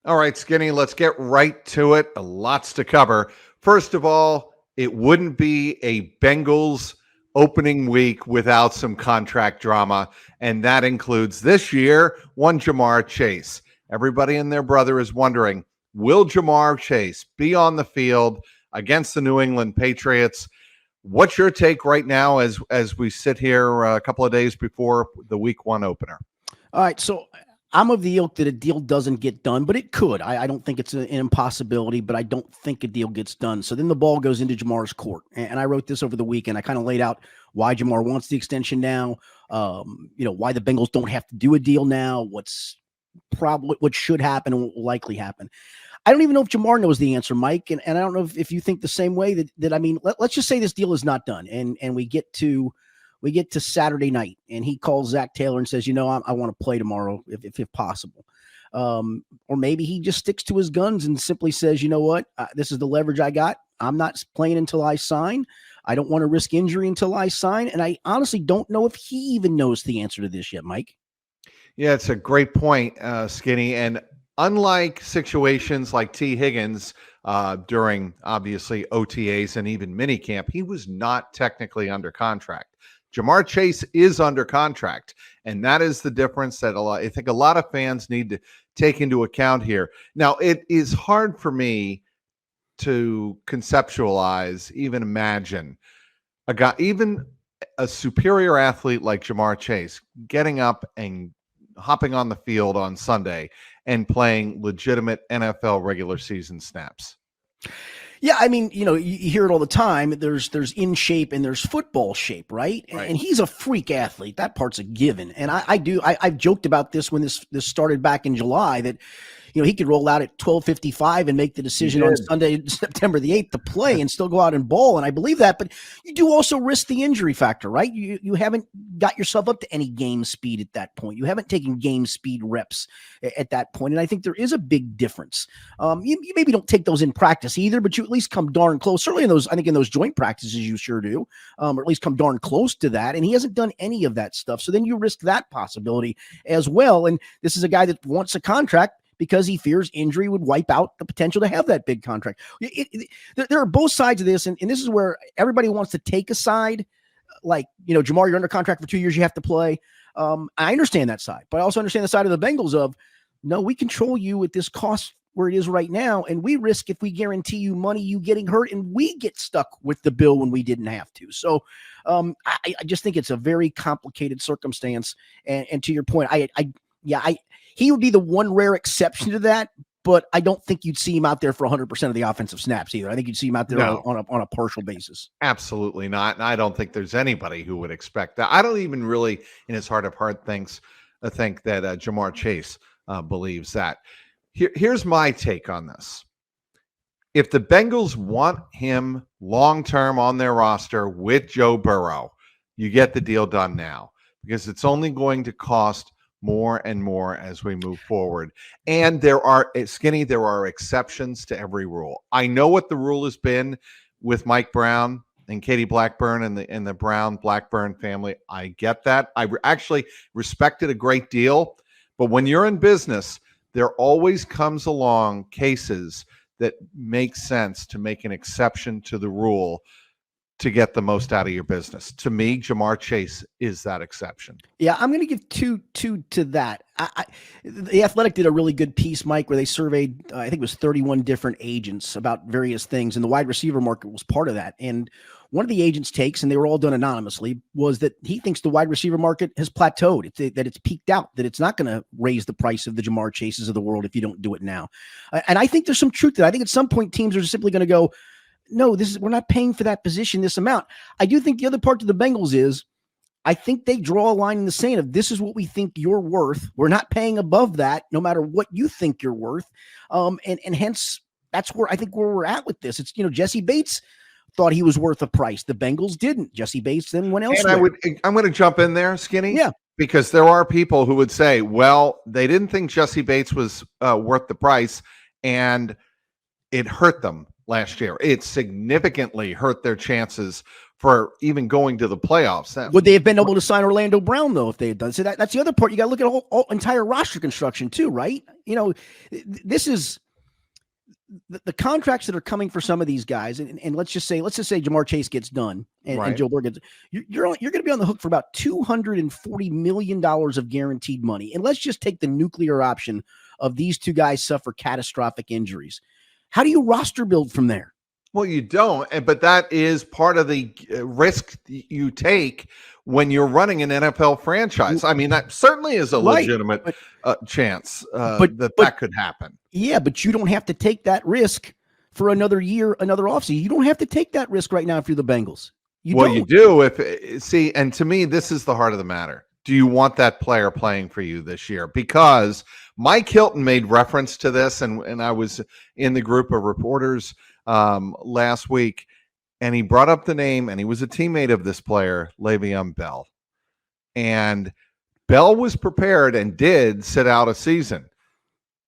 All right, Skinny, let's get right to it. Lots to cover. First of all, it wouldn't be a Bengals opening week without some contract drama, and that includes this year one Jamar Chase. Everybody and their brother is wondering, will Jamar Chase be on the field against the New England Patriots? What's your take right now as we sit here a couple of days before the week one opener? All right, so I'm of the ilk that a deal doesn't get done, but it could. I don't think it's an impossibility, but I don't think a deal gets done. So then the ball goes into Jamar's court. And I wrote this over the weekend. I kind of laid out why Jamar wants the extension now, why the Bengals don't have to do a deal now, what should happen and what will likely happen. I don't even know if Jamar knows the answer, Mike. And I don't know if you think the same way let's just say this deal is not done and we get to Saturday night and he calls Zach Taylor and says, I want to play tomorrow if possible. Or maybe he just sticks to his guns and simply says, this is the leverage I got. I'm not playing until I sign. I don't want to risk injury until I sign. And I honestly don't know if he even knows the answer to this yet, Mike. Yeah, it's a great point, Skinny. And unlike situations like T. Higgins during obviously OTAs and even minicamp, he was not technically under contract. Jamar Chase is under contract, and that is the difference that I think a lot of fans need to take into account here. Now, it is hard for me to conceptualize, even imagine even a superior athlete like Jamar Chase getting up and hopping on the field on Sunday and playing legitimate NFL regular season snaps. Yeah, I mean, you hear it all the time. There's in shape and there's football shape, right? And he's a freak athlete. That part's a given. And I've joked about this when this started back in July that, he could roll out at 12:55 and make the decision on Sunday, September the 8th to play and still go out and bowl. And I believe that, but you do also risk the injury factor, right? You haven't got yourself up to any game speed at that point. You haven't taken game speed reps at that point. And I think there is a big difference. You maybe don't take those in practice either, but you at least come darn close. Certainly in those joint practices, you sure do, or at least come darn close to that. And he hasn't done any of that stuff. So then you risk that possibility as well. And this is a guy that wants a contract because he fears injury would wipe out the potential to have that big contract. There are both sides of this, and this is where everybody wants to take a side. Like, Jamar, you're under contract for 2 years, you have to play. I understand that side, but I also understand the side of the Bengals of, no, we control you at this cost where it is right now, and we risk if we guarantee you money, you getting hurt, and we get stuck with the bill when we didn't have to. So I just think it's a very complicated circumstance. And to your point, he would be the one rare exception to that, but I don't think you'd see him out there for 100% of the offensive snaps either. I think you'd see him out there on a partial basis. Absolutely not. And I don't think there's anybody who would expect that. I don't even really, in his heart of heart, think that Jamar Chase believes that. Here's my take on this. If the Bengals want him long-term on their roster with Joe Burrow, you get the deal done now because it's only going to cost more and more as we move forward. And there are exceptions to every rule. I know what the rule has been with Mike Brown and Katie Blackburn and the Brown Blackburn family. I get that. I actually respect it a great deal. But when you're in business, there always comes along cases that make sense to make an exception to the rule to get the most out of your business. To me, Jamar Chase is that exception. Yeah, I'm going to give two to that. The Athletic did a really good piece, Mike, where they surveyed, I think it was 31 different agents about various things, and the wide receiver market was part of that. And one of the agents' takes, and they were all done anonymously, was that he thinks the wide receiver market has plateaued, that it's peaked out, that it's not going to raise the price of the Jamar Chases of the world if you don't do it now. And I think there's some truth to that. I think at some point teams are simply going to go, no, we're not paying for that position this amount. I do think the other part to the Bengals is, I think they draw a line in the sand of this is what we think you're worth. We're not paying above that, no matter what you think you're worth. And hence that's where we're at with this. It's, Jesse Bates thought he was worth a price. The Bengals didn't. Jesse Bates then went elsewhere. And I'm going to jump in there, Skinny. Yeah. Because there are people who would say, well, they didn't think Jesse Bates was worth the price, and it hurt them last year. It significantly hurt their chances for even going to the playoffs. Would they have been able to sign Orlando Brown, though, if they had done so? That's the other part. You got to look at all entire roster construction, too, right? This is the contracts that are coming for some of these guys. And let's just say Jamar Chase gets done and Joe Burrow gets, you're going to be on the hook for about $240 million of guaranteed money. And let's just take the nuclear option of these two guys suffer catastrophic injuries. How do you roster build from there? Well, you don't, but that is part of the risk you take when you're running an NFL franchise. I mean, that certainly is a legitimate chance that could happen. Yeah, but you don't have to take that risk for another year, another offseason. You don't have to take that risk right now if you're the Bengals. You do. And to me, this is the heart of the matter. Do you want that player playing for you this year? Because Mike Hilton made reference to this, and I was in the group of reporters last week, and he brought up the name, and he was a teammate of this player, Le'Veon Bell. And Bell was prepared and did sit out a season.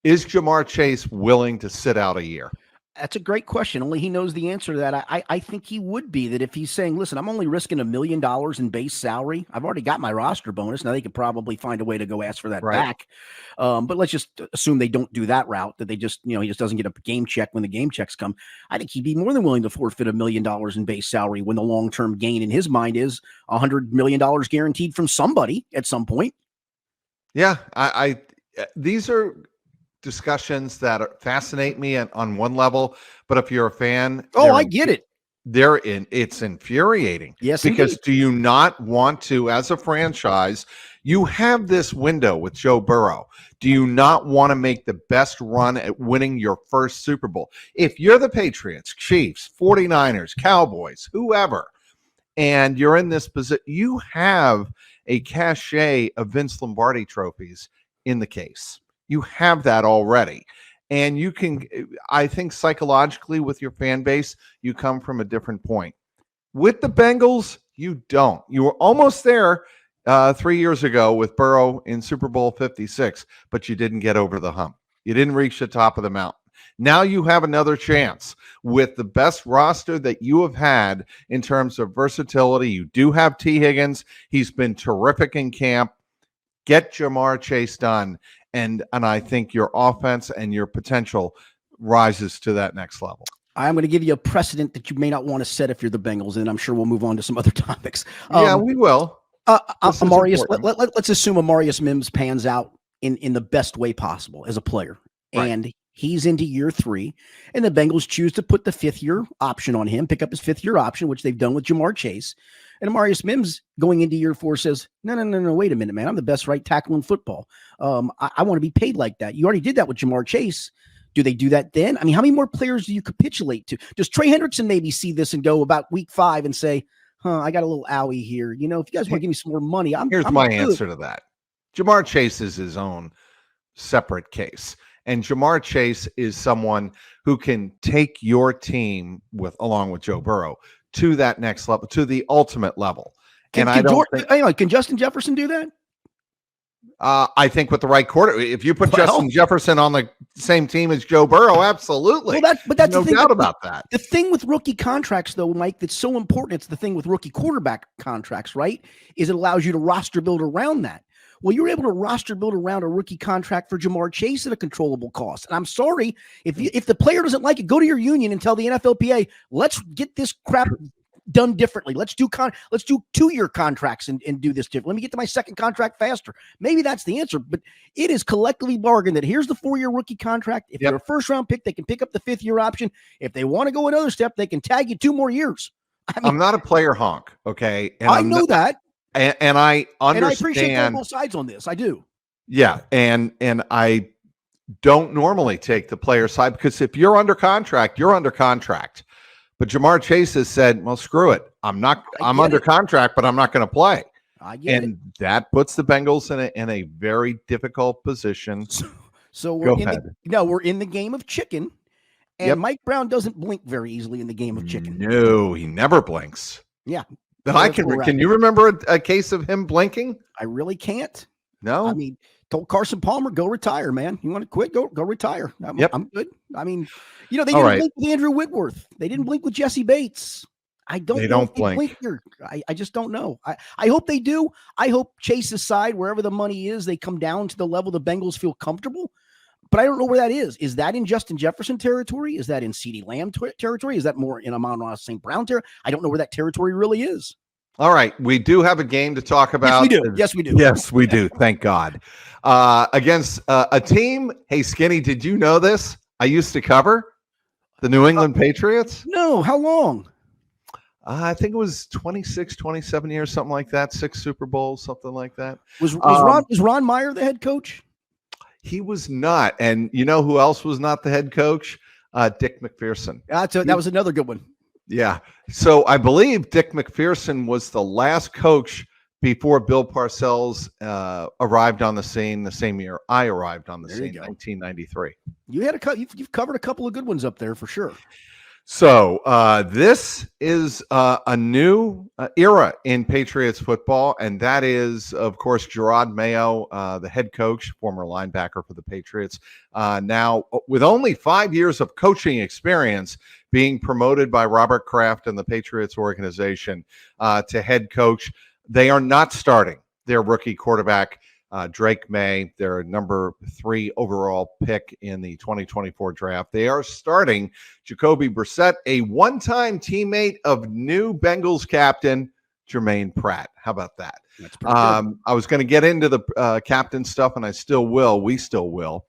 Is Jamar Chase willing to sit out a year? That's a great question. Only he knows the answer to that. I think he would be, that if he's saying, listen, I'm only risking $1 million in base salary. I've already got my roster bonus. Now they could probably find a way to go ask for that back. But let's just assume they don't do that route, that they just, he just doesn't get a game check when the game checks come. I think he'd be more than willing to forfeit $1 million in base salary when the long-term gain in his mind is $100 million guaranteed from somebody at some point. Yeah. These are discussions that fascinate me on one level, but if you're a fan, I get it. It's infuriating. Yes, because indeed. Do you not want to, as a franchise, you have this window with Joe Burrow. Do you not want to make the best run at winning your first Super Bowl? If you're the Patriots, Chiefs, 49ers, Cowboys, whoever, and you're in this position, you have a cachet of Vince Lombardi trophies in the case. You have that already. And you can, I think psychologically with your fan base, you come from a different point. With the Bengals, you don't. You were almost there 3 years ago with Burrow in Super Bowl 56, but you didn't get over the hump. You didn't reach the top of the mountain. Now you have another chance with the best roster that you have had in terms of versatility. You do have T. Higgins. He's been terrific in camp. Get Jamar Chase done. And I think your offense and your potential rises to that next level. I'm going to give you a precedent that you may not want to set if you're the Bengals, and I'm sure we'll move on to some other topics. Yeah, we will. Amarius, let's assume Amarius Mims pans out in the best way possible as a player. Right. And he's into year 3, and the Bengals choose to put the 5th-year option on him, pick up his 5th-year option, which they've done with Jamar Chase. And Amarius Mims going into year 4 says, no, wait a minute, man. I'm the best right tackle in football. I want to be paid like that. You already did that with Jamar Chase. Do they do that then? I mean, how many more players do you capitulate to? Does Trey Hendrickson maybe see this and go about week 5 and say, I got a little owie here. If you guys want to give me some more money, Here's my answer to that. Jamar Chase is his own separate case. And Jamar Chase is someone who can take your team along with Joe Burrow to that next level, to the ultimate level. Can Justin Jefferson do that? I think with the right quarter, if you put Justin Jefferson on the same team as Joe Burrow, absolutely. Well, that's no doubt about that. The thing with rookie contracts, though, Mike, that's so important. It's the thing with rookie quarterback contracts, right? Is it allows you to roster build around that. Well, you're able to roster build around a rookie contract for Jamar Chase at a controllable cost. And I'm sorry, if the player doesn't like it, go to your union and tell the NFLPA, let's get this crap done differently. Let's do 2-year contracts and do this different. Let me get to my second contract faster. Maybe that's the answer, but it is collectively bargained that here's the 4-year rookie contract. If you're a first-round pick, they can pick up the 5th-year option. If they want to go another step, they can tag you 2 more years. I'm not a player honk, okay? And I know that. And I understand. And I appreciate both sides on this. I do. Yeah, and I don't normally take the player side because if you're under contract, you're under contract. But Jamar Chase has said, well, screw it. I'm under contract, but I'm not going to play. That puts the Bengals in a very difficult position. So we're in the game of chicken. And Mike Brown doesn't blink very easily in the game of chicken. No, he never blinks. Yeah. Can you remember a case of him blinking? I really can't. No. I mean, told Carson Palmer, go retire, man. You want to quit? Go retire. I'm good. I mean, they didn't blink with Andrew Whitworth. They didn't blink with Jesse Bates. I don't They know don't if they blink. blink here. I just don't know. I hope they do. I hope Chase's side, wherever the money is, they come down to the level the Bengals feel comfortable. But I don't know where that is. Is that in Justin Jefferson territory? Is that in CeeDee Lamb territory? Is that more in Amon-Ra St. Brown territory? I don't know where that territory really is. All right, we do have a game to talk Yes, we about. do. Yes, we do. Yes, we do. Thank God. Against a team. Hey, Skinny, did you know this? I used to cover the New England Patriots. No, how long? I think it was 26, 27 years, something like that. 6 Super Bowls, something like that. Was Ron Meyer the head coach? He was not. And you know who else was not the head coach? Dick McPherson. That was another good one. Yeah. So I believe Dick McPherson was the last coach before Bill Parcells arrived on the scene the same year I arrived on the scene, 1993. You've covered a couple of good ones up there for sure. So this is a new era in Patriots football, and that is, of course, Gerard Mayo, the head coach, former linebacker for the Patriots, now with only 5 years of coaching experience, being promoted by Robert Kraft and the Patriots organization to head coach. They are not starting their rookie quarterback, Drake May, their number 3 overall pick in the 2024 draft. They are starting Jacoby Brissett, a one-time teammate of new Bengals captain Jermaine Pratt. How about that? That's pretty good. I was going to get into the captain stuff, and I still will. We still will,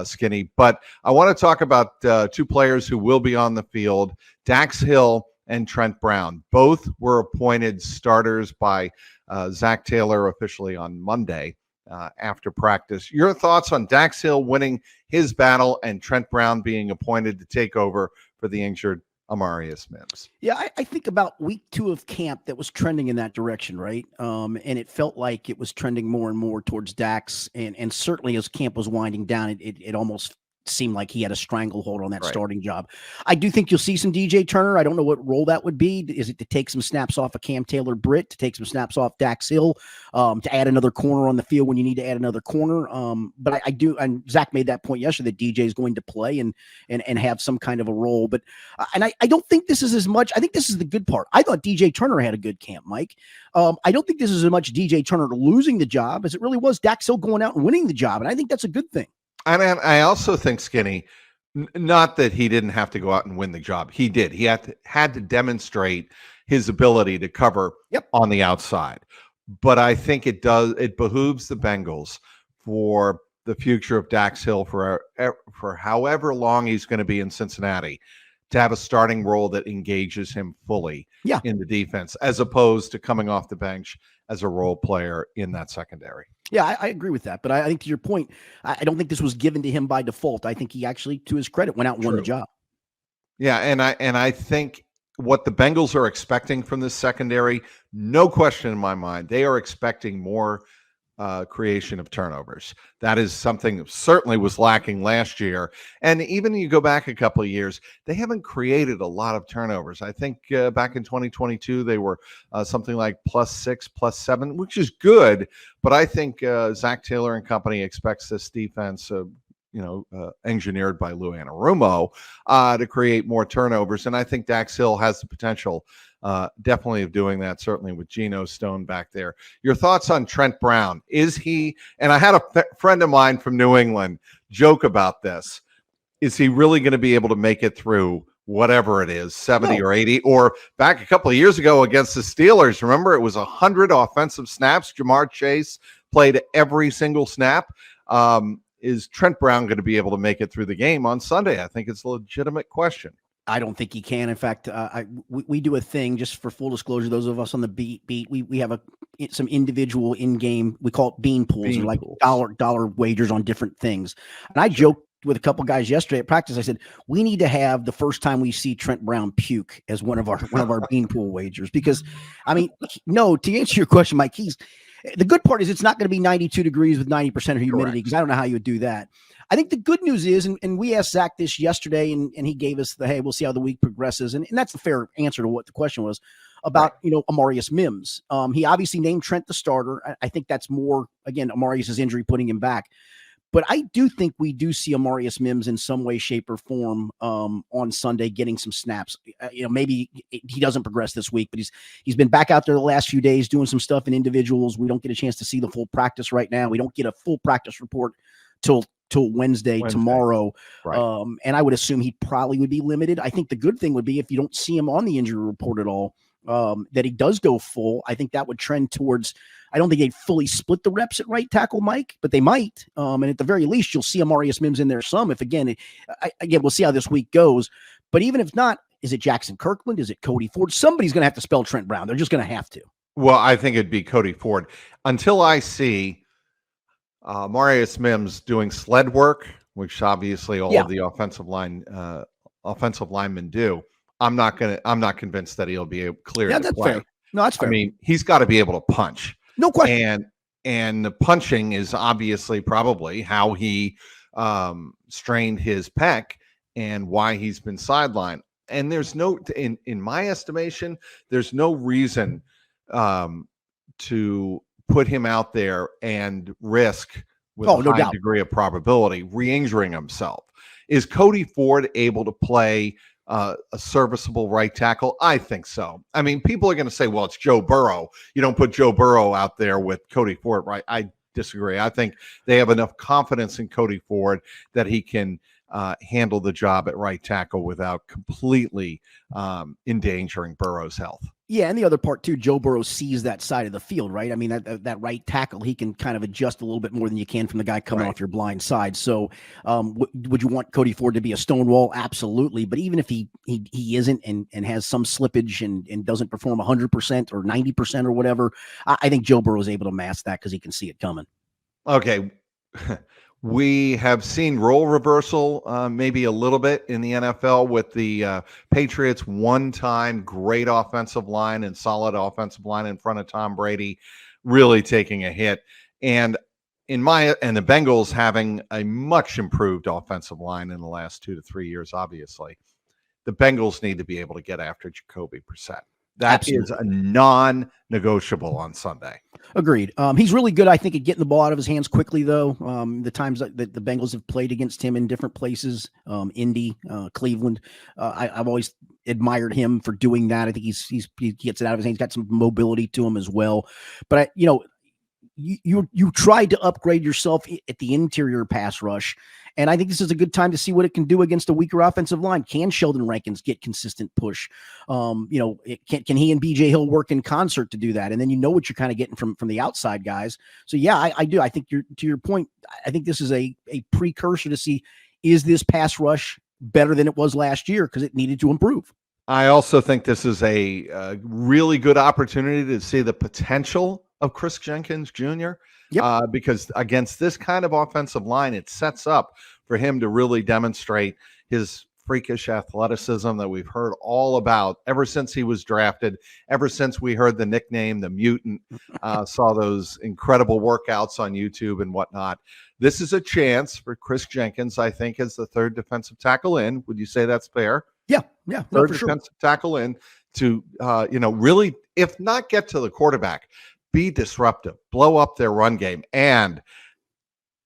Skinny. But I want to talk about 2 players who will be on the field, Dax Hill and Trent Brown. Both were appointed starters by Zach Taylor officially on Monday. After practice. Your thoughts on Dax Hill winning his battle and Trent Brown being appointed to take over for the injured Amarius Mims? Yeah, I think about week 2 of camp that was trending in that direction, right? And it felt like it was trending more and more towards Dax. And certainly as camp was winding down, it almost seemed like he had a stranglehold on that starting job. I do think you'll see some DJ Turner. I don't know what role that would be. Is it to take some snaps off of Cam Taylor-Britt, to take some snaps off Dax Hill, to add another corner on the field when you need to add another corner? But I do, and Zach made that point yesterday that DJ is going to play and have some kind of a role. But and I don't think this is as much. I think this is the good part. I thought DJ Turner had a good camp, Mike. I don't think this is as much DJ Turner losing the job as it really was Dax Hill going out and winning the job. And I think that's a good thing. And I also think, Skinny, not that he didn't have to go out and win the job. He did. He had to demonstrate his ability to cover on the outside. But I think it behooves the Bengals for the future of Dax Hill for however long he's going to be in Cincinnati to have a starting role that engages him fully in the defense, as opposed to coming off the bench as a role player in that secondary. Yeah, I agree with that. But I think to your point, I don't think this was given to him by default. I think he actually, to his credit, went out and won the job. Yeah, and I think what the Bengals are expecting from this secondary, no question in my mind, they are expecting more creation of turnovers. That is something that certainly was lacking last year. And even you go back a couple of years, they haven't created a lot of turnovers. I think back in 2022, they were something like +6, +7, which is good. But I think Zach Taylor and company expects this defense, engineered by Lou Anarumo, to create more turnovers. And I think Dax Hill has the potential definitely of doing that, certainly with Geno Stone back there. Your thoughts on Trent Brown? Is he, and I had a friend of mine from New England joke about this, is he really going to be able to make it through whatever it is, 70 or 80? Or back a couple of years ago against the Steelers, remember it was 100 offensive snaps. Jamar Chase played every single snap. Is Trent Brown going to be able to make it through the game on Sunday? I think it's a legitimate question. I don't think he can. In fact, we do a thing, just for full disclosure, those of us on the beat, we have some individual in-game, we call it bean pools, or like dollar wagers on different things. And I joked with a couple guys yesterday at practice. I said, we need to have the first time we see Trent Brown puke as one of our bean pool wagers, because I mean, no, to answer your question, Mike, the good part is it's not going to be 92 degrees with 90% humidity, because I don't know how you would do that. I think the good news is, and we asked Zach this yesterday, and he gave us hey, we'll see how the week progresses. And that's the fair answer to what the question was about, Amarius Mims. He obviously named Trent the starter. I think that's more, again, Amarius's injury putting him back. But I do think we do see Amarius Mims in some way, shape, or form on Sunday getting some snaps. Maybe he doesn't progress this week, but he's been back out there the last few days doing some stuff in individuals. We don't get a chance to see the full practice right now. We don't get a full practice report till Wednesday, tomorrow. Right. And I would assume he probably would be limited. I think the good thing would be if you don't see him on the injury report at all, that he does go full. I think that would trend towards, I don't think they'd fully split the reps at right tackle, Mike, but they might. And at the very least, you'll see Amarius Mims in there some. If again, we'll see how this week goes. But even if not, is it Jackson Kirkland? Is it Cody Ford? Somebody's going to have to spell Trent Brown. They're just going to have to. Well, I think it'd be Cody Ford until I see Marius Mims doing sled work, which obviously all of the offensive linemen do. I'm not convinced that he'll be clear to play. Fair. No, that's fair. I mean, he's got to be able to punch. No question. And the punching is obviously probably how he strained his pec and why he's been sidelined. And there's no, in my estimation, there's no reason to put him out there and risk with a high degree of probability re-injuring himself. Is Cody Ford able to play a serviceable right tackle? I think so. I mean, people are going to say, well, it's Joe Burrow. You don't put Joe Burrow out there with Cody Ford, right? I disagree. I think they have enough confidence in Cody Ford that he can handle the job at right tackle without completely endangering Burrow's health. Yeah, and the other part too, Joe Burrow sees that side of the field, right? I mean, that right tackle, he can kind of adjust a little bit more than you can from the guy coming off your blind side. So, would you want Cody Ford to be a stonewall? Absolutely. But even if he isn't and has some slippage and doesn't perform 100% or 90% or whatever, I think Joe Burrow is able to mask that because he can see it coming. Okay. We have seen role reversal maybe a little bit in the NFL with the Patriots' one-time great offensive line and solid offensive line in front of Tom Brady really taking a hit. And the Bengals having a much improved offensive line in the last 2 to 3 years, obviously. The Bengals need to be able to get after Jacoby Brissett. That is a non-negotiable on Sunday. Agreed. He's really good, I think, at getting the ball out of his hands quickly, though. The times that the Bengals have played against him in different places, Indy, Cleveland, I've always admired him for doing that. I think he gets it out of his hands. He's got some mobility to him as well. But you tried to upgrade yourself at the interior pass rush. And I think this is a good time to see what it can do against a weaker offensive line. Can Sheldon Rankins get consistent push? Can he and BJ Hill work in concert to do that? And then you know what you're kind of getting from the outside guys. So yeah, I do. I think to your point, I think this is a precursor to see, is this pass rush better than it was last year? Because it needed to improve. I also think this is a really good opportunity to see the potential of Chris Jenkins Jr. Because against this kind of offensive line, it sets up for him to really demonstrate his freakish athleticism that we've heard all about ever since he was drafted, ever since we heard the nickname, the Mutant, saw those incredible workouts on YouTube and whatnot. This is a chance for Chris Jenkins, I think, as the third defensive tackle in. Would you say that's fair? Yeah. Third defensive tackle in to, really, if not get to the quarterback, be disruptive, blow up their run game. And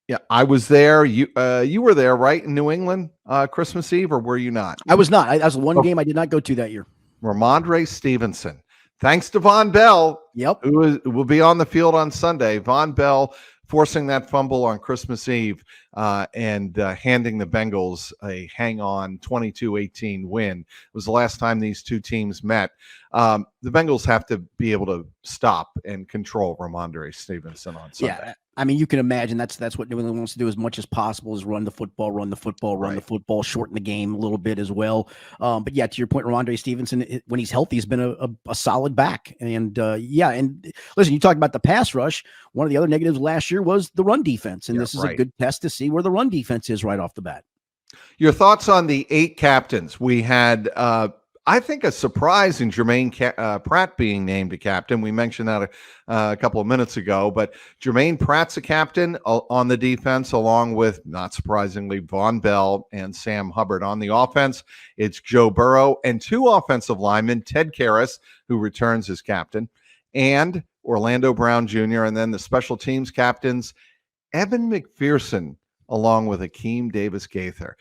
yeah, I was there. You were there, right, in New England Christmas Eve, or were you not? I was not. That was one game I did not go to that year. Ramondre Stevenson, thanks to Von Bell, who will be on the field on Sunday. Von Bell forcing that fumble on Christmas Eve and handing the Bengals a hang-on 22-18 win. It was the last time these two teams met. The Bengals have to be able to stop and control Ramondre Stevenson on Sunday. Yeah, I mean, you can imagine that's what New England wants to do as much as possible, is run the football, shorten the game a little bit as well. But yeah, to your point, Ramondre Stevenson, when he's healthy, has been a solid back. And and listen, you talk about the pass rush. One of the other negatives last year was the run defense, and this is a good test to see where the run defense is right off the bat. Your thoughts on the 8 captains? We had, I think, a surprise in Jermaine Pratt being named a captain. We mentioned that a couple of minutes ago, but Jermaine Pratt's a captain on the defense, along with, not surprisingly, Von Bell and Sam Hubbard. On the offense, it's Joe Burrow and 2 offensive linemen, Ted Karras, who returns as captain, and Orlando Brown Jr., and then the special teams captains, Evan McPherson along with Akeem Davis-Gaither.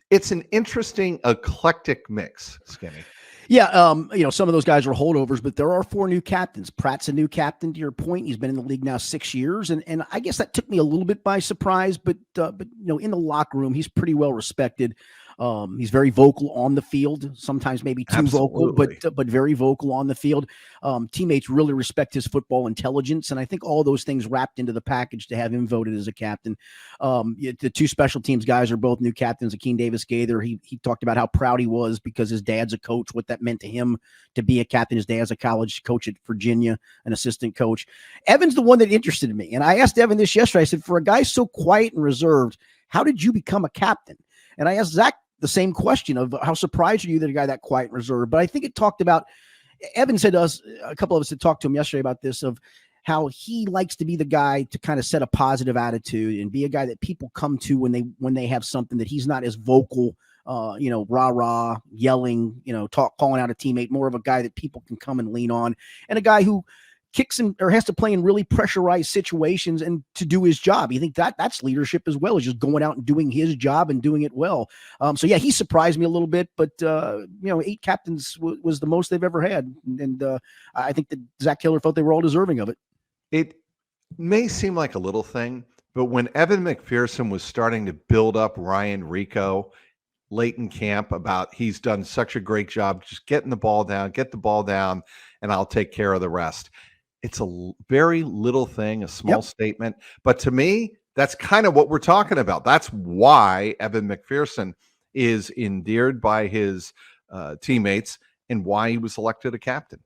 It's an interesting, eclectic mix, Skinny. Yeah, some of those guys are holdovers, but there are 4 new captains. Pratt's a new captain, to your point. He's been in the league now 6 years, and I guess that took me a little bit by surprise. But in the locker room, he's pretty well respected. He's very vocal on the field, sometimes maybe too vocal, but very vocal on the field. Teammates really respect his football intelligence, and I think all those things wrapped into the package to have him voted as a captain. The 2 special teams guys are both new captains. Akeem Davis-Gaither, he talked about how proud he was because his dad's a coach, what that meant to him to be a captain. His dad's a college coach at Virginia, an assistant coach. Evan's the one that interested me, and I asked Evan this yesterday. I said, for a guy so quiet and reserved, how did you become a captain? And I asked Zach the same question of how surprised are you that a guy that quiet and reserved? But I think it talked about, Evan said to us, a couple of us had talked to him yesterday about this, of how he likes to be the guy to kind of set a positive attitude and be a guy that people come to when they have something, that he's not as vocal, rah, yelling, calling out a teammate, more of a guy that people can come and lean on, and a guy who kicks him or has to play in really pressurized situations and to do his job. You think that's leadership as well, as just going out and doing his job and doing it well. So yeah, he surprised me a little bit, but 8 captains was the most they've ever had. And I think that Zach Taylor felt they were all deserving of it. It may seem like a little thing, but when Evan McPherson was starting to build up Ryan Rico late in camp about he's done such a great job, just getting the ball down, and I'll take care of the rest. It's a very little thing, a small statement. But to me, that's kind of what we're talking about. That's why Evan McPherson is endeared by his teammates and why he was elected a captain.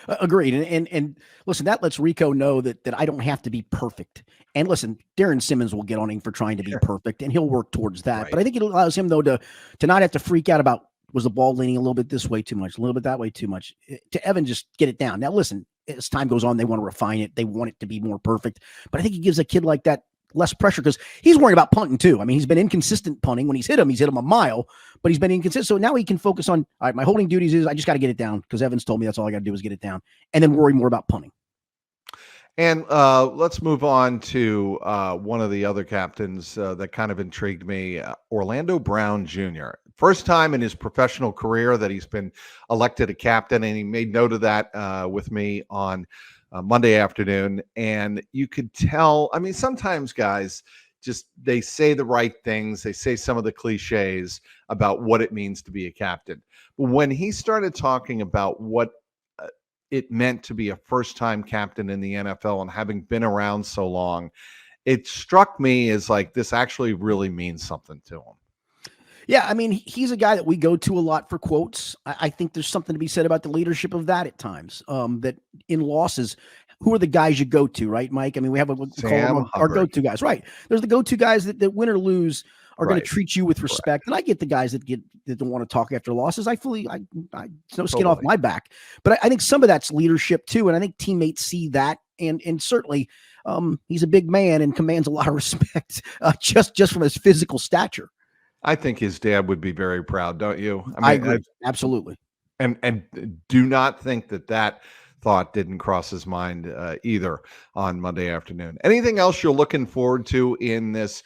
Agreed. And listen, that lets Rico know that I don't have to be perfect. And listen, Darren Simmons will get on him for trying to be perfect, and he'll work towards that. Right. But I think it allows him, though, to not have to freak out about, was the ball leaning a little bit this way too much, a little bit that way too much, to Evan just get it down. Now, listen, as time goes on, they want to refine it. They want it to be more perfect. But I think he gives a kid like that less pressure, because he's worried about punting too. I mean, he's been inconsistent punting. When he's hit him a mile, but he's been inconsistent. So now he can focus on, all right, my holding duties is I just got to get it down, because Evans told me that's all I got to do is get it down, and then worry more about punting. And let's move on to one of the other captains that kind of intrigued me, Orlando Brown Jr. First time in his professional career that he's been elected a captain, and he made note of that with me on Monday afternoon. And you could tell, I mean, sometimes guys they say the right things. They say some of the cliches about what it means to be a captain. But when he started talking about what it meant to be a first-time captain in the NFL and having been around so long, it struck me as like, this actually really means something to him. Yeah, I mean, he's a guy that we go to a lot for quotes. I think there's something to be said about the leadership of that at times, that in losses, who are the guys you go to, right, Mike? I mean, we have our go-to guys, right? There's the go-to guys that win or lose are going to treat you with respect. And I get the guys that don't want to talk after losses. I no skin off my back, but I think some of that's leadership too. And I think teammates see that. And certainly he's a big man and commands a lot of respect just from his physical stature. I think his dad would be very proud, don't you? I agree. Absolutely. And do not think that thought didn't cross his mind either on Monday afternoon. Anything else you're looking forward to in this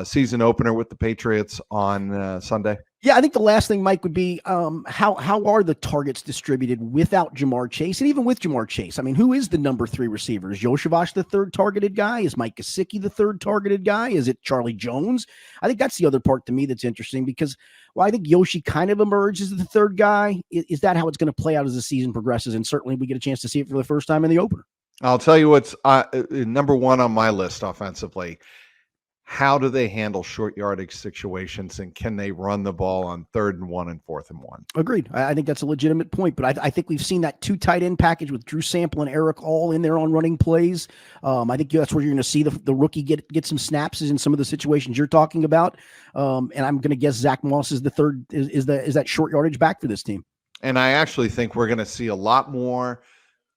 season opener with the Patriots on Sunday? Yeah, I think the last thing, Mike, would be how are the targets distributed without Jamar Chase, and even with Jamar Chase? I mean, who is the number 3 receiver? Is Yoshavash the third targeted guy? Is Mike Gesicki the third targeted guy? Is it Charlie Jones? I think that's the other part to me that's interesting, because I think Yoshi kind of emerges as the third guy. Is that how it's going to play out as the season progresses? And certainly we get a chance to see it for the first time in the opener. I'll tell you what's number 1 on my list offensively. How do they handle short yardage situations, and can they run the ball on 3rd and 1 and 4th and 1? Agreed. I think that's a legitimate point, but I think we've seen that 2 tight end package with Drew Sample and Eric all in there on running plays. I think that's where you're going to see the rookie get some snaps in some of the situations you're talking about. And I'm going to guess Zach Moss is the third, is that short yardage back for this team. And I actually think we're going to see a lot more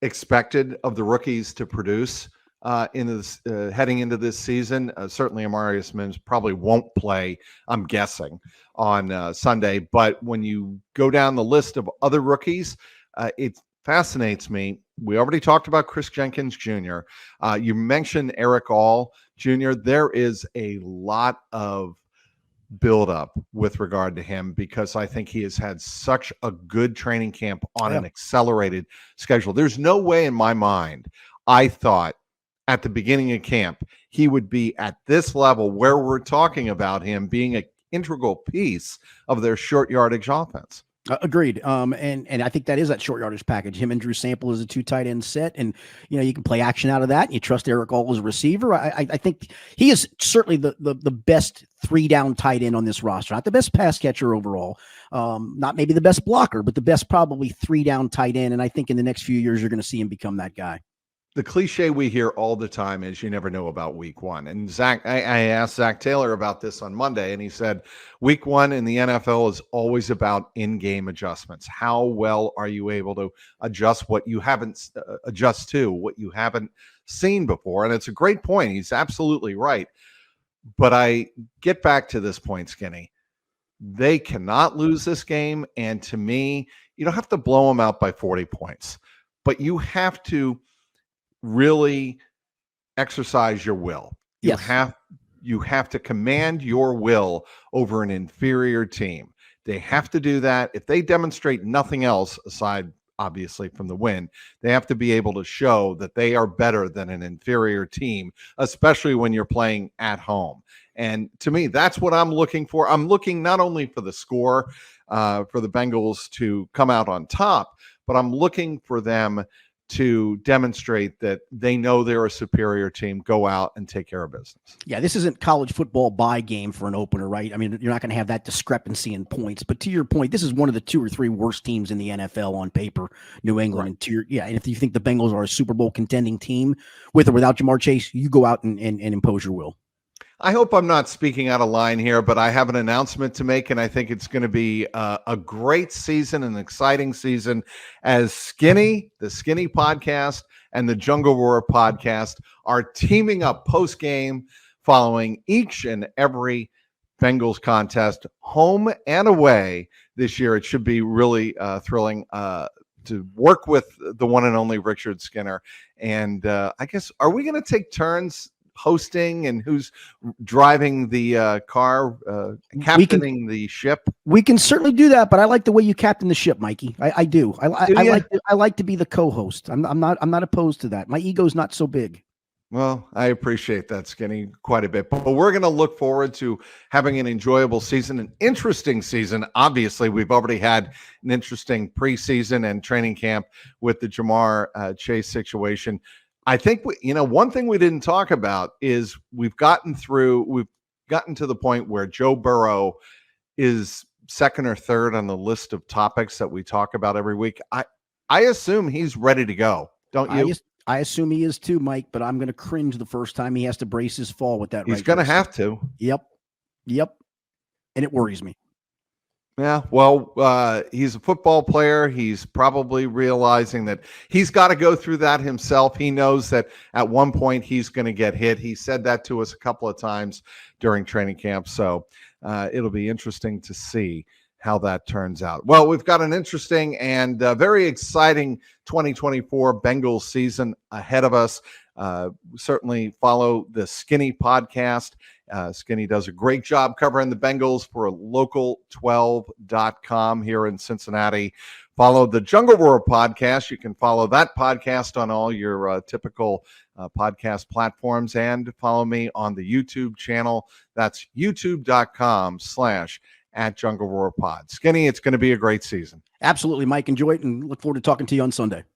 expected of the rookies to produce heading into this season. Certainly Amarius Mims probably won't play, I'm guessing, on Sunday. But when you go down the list of other rookies, it fascinates me We already talked about Chris Jenkins Jr. You mentioned Eric All Jr. There is a lot of buildup with regard to him because I think he has had such a good training camp on an accelerated schedule. There's no way in my mind I thought at the beginning of camp he would be at this level where we're talking about him being an integral piece of their short yardage offense. Agreed. And I think that is that short yardage package. Him and Drew Sample is a 2 tight end set, and you can play action out of that. And you trust Eric All as a receiver. I think he is certainly the best 3 down tight end on this roster. Not the best pass catcher overall, not maybe the best blocker, but the best probably 3 down tight end. And I think in the next few years you're going to see him become that guy. The cliche we hear all the time is you never know about week one. And Zach, I asked Zach Taylor about this on Monday, and he said week one in the NFL is always about in-game adjustments. How well are you able to adjust what you haven't adjust to what you haven't seen before? And it's a great point. He's absolutely right. But I get back to this point, Skinny. They cannot lose this game. And to me, you don't have to blow them out by 40 points, but you have to really exercise your will. You have to command your will over an inferior team. They have to do that. If they demonstrate nothing else aside obviously from the win, they have to be able to show that they are better than an inferior team, especially when you're playing at home. And to me, that's what I'm looking for. I'm looking not only for the score for the Bengals to come out on top, but I'm looking for them to demonstrate that they know they're a superior team, go out and take care of business. Yeah, this isn't college football buy game for an opener, right? I mean, you're not going to have that discrepancy in points. But to your point, this is one of the 2 or 3 worst teams in the NFL on paper, New England. Right. And if you think the Bengals are a Super Bowl contending team with or without Jamar Chase, you go out and impose your will. I hope I'm not speaking out of line here, but I have an announcement to make, and I think it's going to be a great season, an exciting season, as the Skinny podcast and the Jungle Roar podcast are teaming up post-game following each and every Bengals contest, home and away this year. It should be really thrilling to work with the one and only Richard Skinner. And I guess, are we going to take turns hosting and who's driving the car, captaining the ship? We can certainly do that, but I like the way you captain the ship, Mikey. I do. I like to be the co-host. I'm not opposed to that. My ego's not so big. Well, I appreciate that, Skinny, quite a bit. But we're going to look forward to having an enjoyable season, an interesting season. Obviously, we've already had an interesting preseason and training camp with the Jamar Chase situation. I think one thing we didn't talk about is we've gotten to the point where Joe Burrow is second or third on the list of topics that we talk about every week. I assume he's ready to go. Don't you? I assume he is too, Mike, but I'm going to cringe the first time he has to brace his fall with that. He's going to have to. Yep. And it worries me. Yeah, well, he's a football player. He's probably realizing that he's got to go through that himself. He knows that at one point he's going to get hit. He said that to us a couple of times during training camp. So it'll be interesting to see how that turns out. Well, we've got an interesting and very exciting 2024 Bengals season ahead of us. Certainly follow the Skinny podcast. Skinny does a great job covering the Bengals for local12.com here in Cincinnati. Follow the Jungle Roar podcast. You can follow that podcast on all your typical podcast platforms, and follow me on the YouTube channel. That's youtube.com/@Jungle Roar Pod. Skinny, it's going to be a great season. Absolutely, Mike. Enjoy it and look forward to talking to you on Sunday.